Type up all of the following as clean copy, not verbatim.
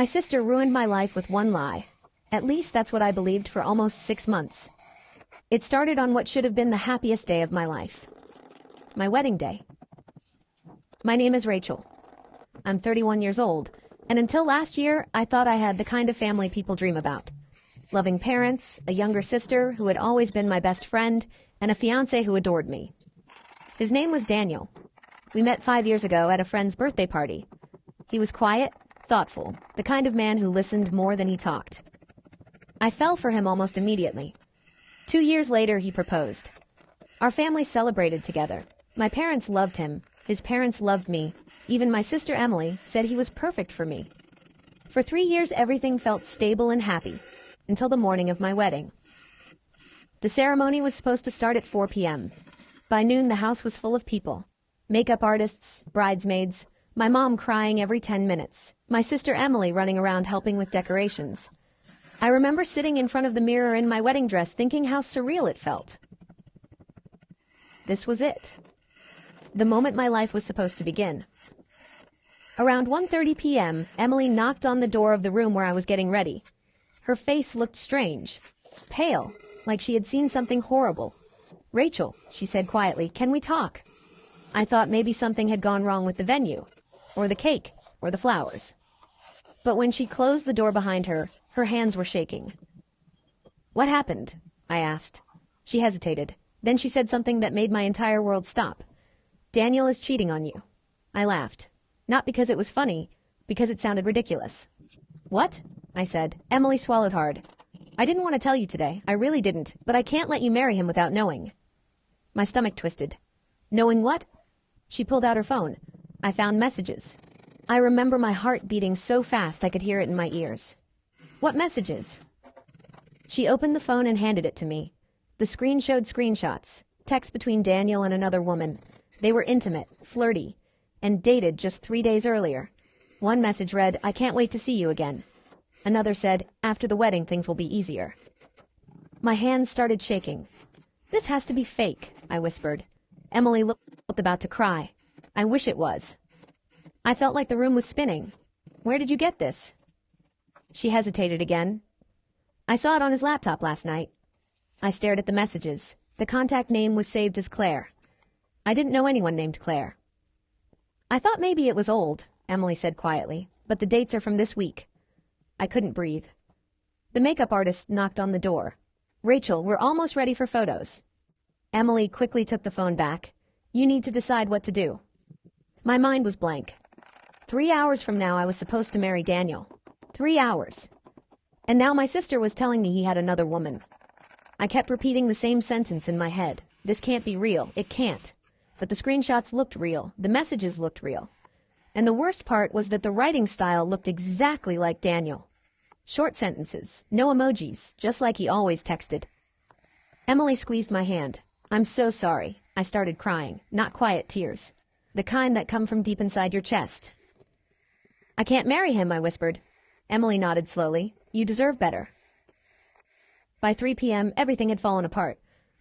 My sister ruined my life with one lie. At least that's what I believed for almost 6 months. It started on what should have been the happiest day of my life. My wedding day. My name is Rachel. I'm 31 years old, and until last year, I thought I had the kind of family people dream about. Loving parents, a younger sister who had always been my best friend, and a fiancé who adored me. His name was Daniel. We met 5 years ago at a friend's birthday party. He was quiet, thoughtful, the kind of man who listened more than he talked. I fell for him almost immediately. 2 years later, he proposed. Our family celebrated together. My parents loved him. His parents loved me. Even my sister Emily said he was perfect for me. For 3 years, everything felt stable and happy, until the morning of my wedding. The ceremony was supposed to start at 4 p.m. By noon, the house was full of people. Makeup artists, bridesmaids, my mom crying every 10 minutes, my sister Emily running around helping with decorations. I remember sitting in front of the mirror in my wedding dress thinking how surreal it felt. This was it. The moment my life was supposed to begin. Around 1:30 p.m., Emily knocked on the door of the room where I was getting ready. Her face looked strange, pale, like she had seen something horrible. "Rachel," she said quietly, "can we talk?" I thought maybe something had gone wrong with the venue, or the cake, or the flowers. But when she closed the door behind her, her hands were shaking. "What happened?" I asked. She hesitated. Then she said something that made my entire world stop. "Daniel is cheating on you." I laughed. Not because it was funny, because it sounded ridiculous. "What?" I said. Emily swallowed hard. "I didn't want to tell you today. I really didn't, but I can't let you marry him without knowing." My stomach twisted. "Knowing what?" She pulled out her phone. I found messages. I remember my heart beating so fast I could hear it in my ears. "What messages?" She opened the phone and handed it to me. The screen showed screenshots, texts between Daniel and another woman. They were intimate, flirty, and dated just 3 days earlier. One message read, "I can't wait to see you again." Another said, "After the wedding, things will be easier." My hands started shaking. "This has to be fake," I whispered. Emily looked about to cry. "I wish it was." I felt like the room was spinning. "Where did you get this?" She hesitated again. "I saw it on his laptop last night." I stared at the messages. The contact name was saved as Claire. I didn't know anyone named Claire. "I thought maybe it was old," Emily said quietly, "but the dates are from this week." I couldn't breathe. The makeup artist knocked on the door. "Rachel, we're almost ready for photos." Emily quickly took the phone back. "You need to decide what to do." My mind was blank. 3 hours from now I was supposed to marry Daniel. 3 hours. And now my sister was telling me he had another woman. I kept repeating the same sentence in my head. This can't be real. It can't. But the screenshots looked real. The messages looked real. And the worst part was that the writing style looked exactly like Daniel. Short sentences, no emojis, just like he always texted. Emily squeezed my hand. "I'm so sorry." I started crying, not quiet tears. The kind that come from deep inside your chest. "I can't marry him," I whispered. Emily nodded slowly. "You deserve better." By 3 p.m., everything had fallen apart.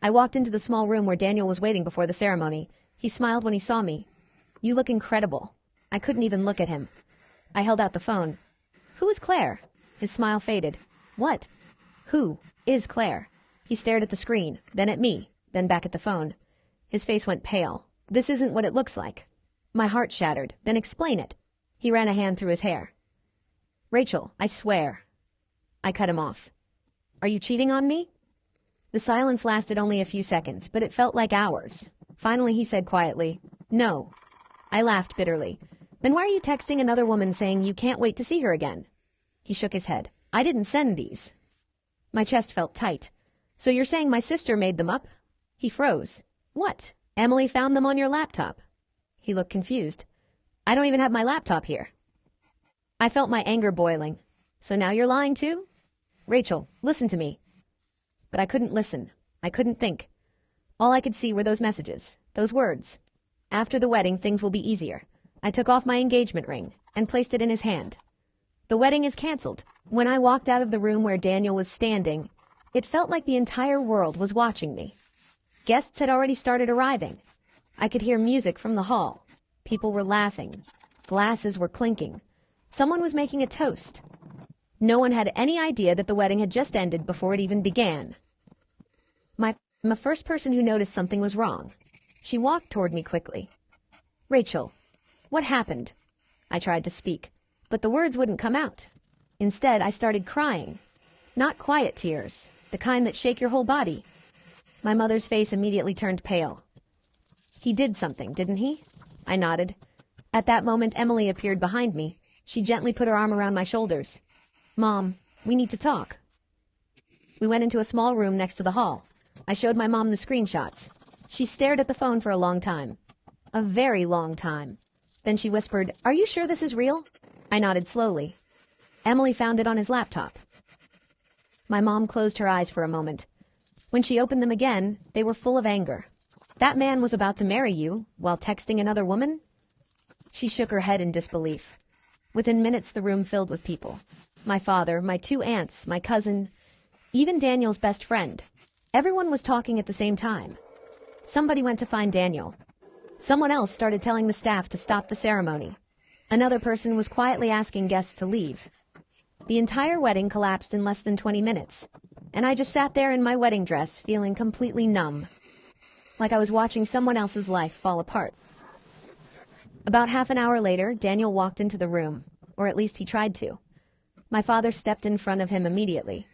I walked into the small room where Daniel was waiting before the ceremony. He smiled when he saw me. "You look incredible." I couldn't even look at him. I held out the phone. "Who is Claire?" His smile faded. "What? Who is Claire?" He stared at the screen, then at me, then back at the phone. His face went pale. "This isn't what it looks like." My heart shattered. "Then explain it." He ran a hand through his hair. "Rachel, I swear." I cut him off. "Are you cheating on me?" The silence lasted only a few seconds, but it felt like hours. Finally he said quietly, "No." I laughed bitterly. "Then why are you texting another woman saying you can't wait to see her again?" He shook his head. "I didn't send these." My chest felt tight. "So you're saying my sister made them up?" He froze. "What? Emily found them on your laptop." He looked confused. "I don't even have my laptop here." I felt my anger boiling. "So now you're lying too?" "Rachel, listen to me." But I couldn't listen. I couldn't think. All I could see were those messages, those words. "After the wedding, things will be easier." I took off my engagement ring and placed it in his hand. "The wedding is canceled." When I walked out of the room where Daniel was standing, it felt like the entire world was watching me. Guests had already started arriving. I could hear music from the hall. People were laughing. Glasses were clinking. Someone was making a toast. No one had any idea that the wedding had just ended before it even began. I'm the first person who noticed something was wrong. She walked toward me quickly. "Rachel, what happened?" I tried to speak, but the words wouldn't come out. Instead, I started crying. Not quiet tears, the kind that shake your whole body. My mother's face immediately turned pale. "He did something, didn't he?" I nodded. At that moment, Emily appeared behind me. She gently put her arm around my shoulders. "Mom, we need to talk." We went into a small room next to the hall. I showed my mom the screenshots. She stared at the phone for a long time. A very long time. Then she whispered, "Are you sure this is real?" I nodded slowly. Emily found it on his laptop. My mom closed her eyes for a moment. When she opened them again, they were full of anger. "That man was about to marry you while texting another woman?" She shook her head in disbelief. Within minutes, the room filled with people. My father, my 2 aunts, my cousin, even Daniel's best friend. Everyone was talking at the same time. Somebody went to find Daniel. Someone else started telling the staff to stop the ceremony. Another person was quietly asking guests to leave. The entire wedding collapsed in less than 20 minutes, and I just sat there in my wedding dress, feeling completely numb, like I was watching someone else's life fall apart. About half an hour later, Daniel walked into the room, or at least he tried to. My father stepped in front of him immediately.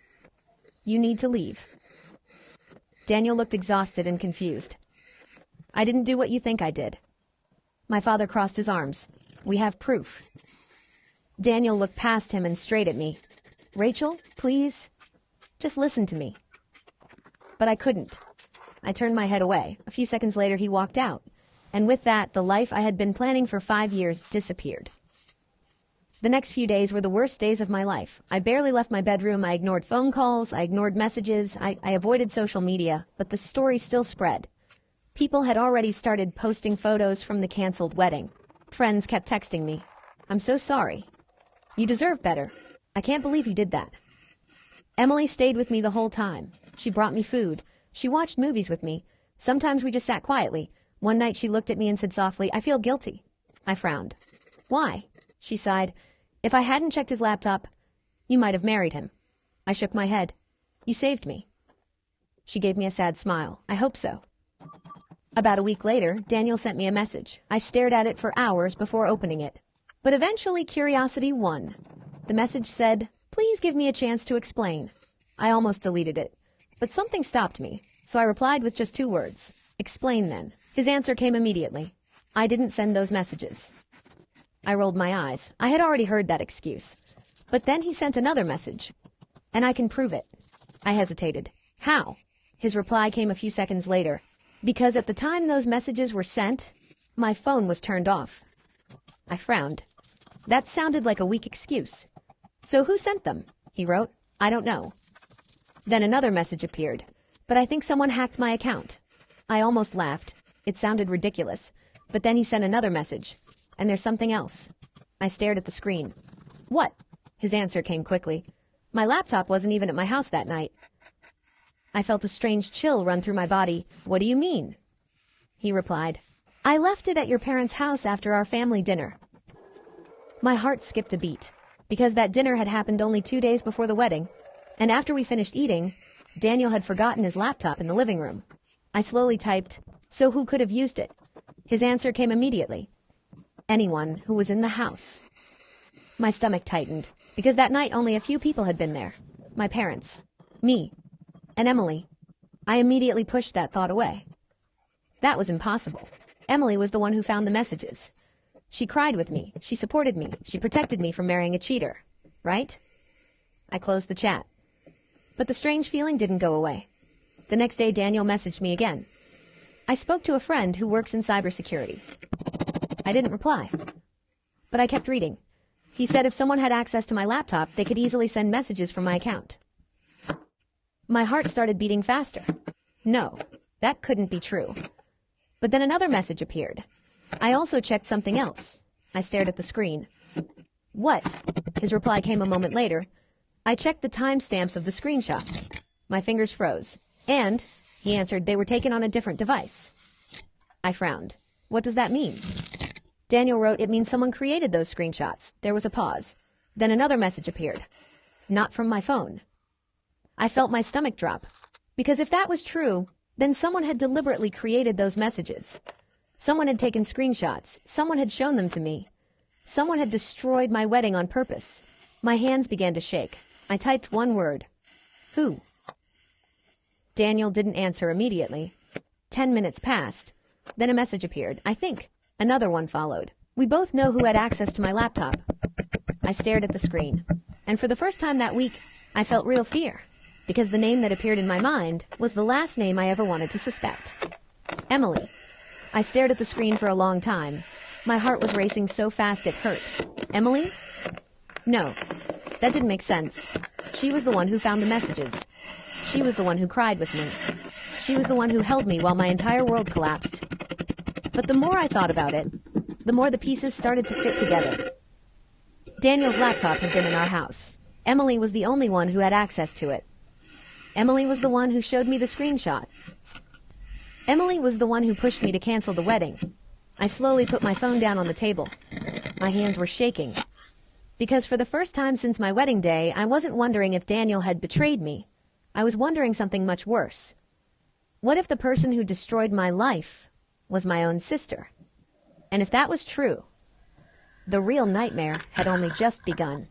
"You need to leave." Daniel looked exhausted and confused. "I didn't do what you think I did." My father crossed his arms. "We have proof." Daniel looked past him and straight at me. "Rachel, please, just listen to me." But I couldn't. I turned my head away. A few seconds later, he walked out. And with that, the life I had been planning for 5 years disappeared. The next few days were the worst days of my life. I barely left my bedroom. I ignored phone calls. I ignored messages. I avoided social media, but the story still spread. People had already started posting photos from the canceled wedding. Friends kept texting me. "I'm so sorry. You deserve better. I can't believe he did that." Emily stayed with me the whole time. She brought me food. She watched movies with me. Sometimes we just sat quietly. One night she looked at me and said softly, "I feel guilty." I frowned. "Why?" She sighed. "If I hadn't checked his laptop, you might have married him." I shook my head. "You saved me." She gave me a sad smile. "I hope so." About a week later, Daniel sent me a message. I stared at it for hours before opening it. But eventually curiosity won. The message said, "Please give me a chance to explain." I almost deleted it, but something stopped me, so I replied with just 2 words. "Explain then." His answer came immediately. "I didn't send those messages." I rolled my eyes. I had already heard that excuse. But then he sent another message. "And I can prove it." I hesitated. "How?" His reply came a few seconds later. "Because at the time those messages were sent, my phone was turned off." I frowned. That sounded like a weak excuse. "So who sent them?" He wrote. "I don't know." Then another message appeared. "But I think someone hacked my account." I almost laughed. It sounded ridiculous. But then he sent another message. "And there's something else." I stared at the screen. "What?" His answer came quickly. "My laptop wasn't even at my house that night." I felt a strange chill run through my body. "What do you mean?" He replied, "I left it at your parents' house after our family dinner." My heart skipped a beat, because that dinner had happened only 2 days before the wedding, and after we finished eating, Daniel had forgotten his laptop in the living room. I slowly typed, "So who could have used it?" His answer came immediately. "Anyone who was in the house." My stomach tightened, because that night only a few people had been there. My parents, me, and Emily. I immediately pushed that thought away. That was impossible. Emily was the one who found the messages. She cried with me. She supported me. She protected me from marrying a cheater. Right? I closed the chat. But the strange feeling didn't go away. The next day, Daniel messaged me again. I spoke to a friend who works in cybersecurity. I didn't reply. But I kept reading. He said if someone had access to my laptop, they could easily send messages from my account. My heart started beating faster. No, that couldn't be true. But then another message appeared. I also checked something else. I stared at the screen. "What?" His reply came a moment later. I checked the timestamps of the screenshots. My fingers froze. And, he answered, they were taken on a different device. I frowned. What does that mean? Daniel wrote, "It means someone created those screenshots." There was a pause. Then another message appeared. "Not from my phone." I felt my stomach drop. Because if that was true, then someone had deliberately created those messages. Someone had taken screenshots. Someone had shown them to me. Someone had destroyed my wedding on purpose. My hands began to shake. I typed one word. Who? Daniel didn't answer immediately. 10 minutes passed. Then a message appeared. I think. Another one followed. "We both know who had access to my laptop." I stared at the screen. And for the first time that week, I felt real fear. Because the name that appeared in my mind was the last name I ever wanted to suspect. Emily. I stared at the screen for a long time. My heart was racing so fast it hurt. Emily? No, that didn't make sense. She was the one who found the messages. She was the one who cried with me. She was the one who held me while my entire world collapsed. But the more I thought about it, the more the pieces started to fit together. Daniel's laptop had been in our house. Emily was the only one who had access to it. Emily was the one who showed me the screenshot. Emily was the one who pushed me to cancel the wedding. I slowly put my phone down on the table. My hands were shaking. Because for the first time since my wedding day, I wasn't wondering if Daniel had betrayed me. I was wondering something much worse. What if the person who destroyed my life was my own sister? And if that was true, the real nightmare had only just begun.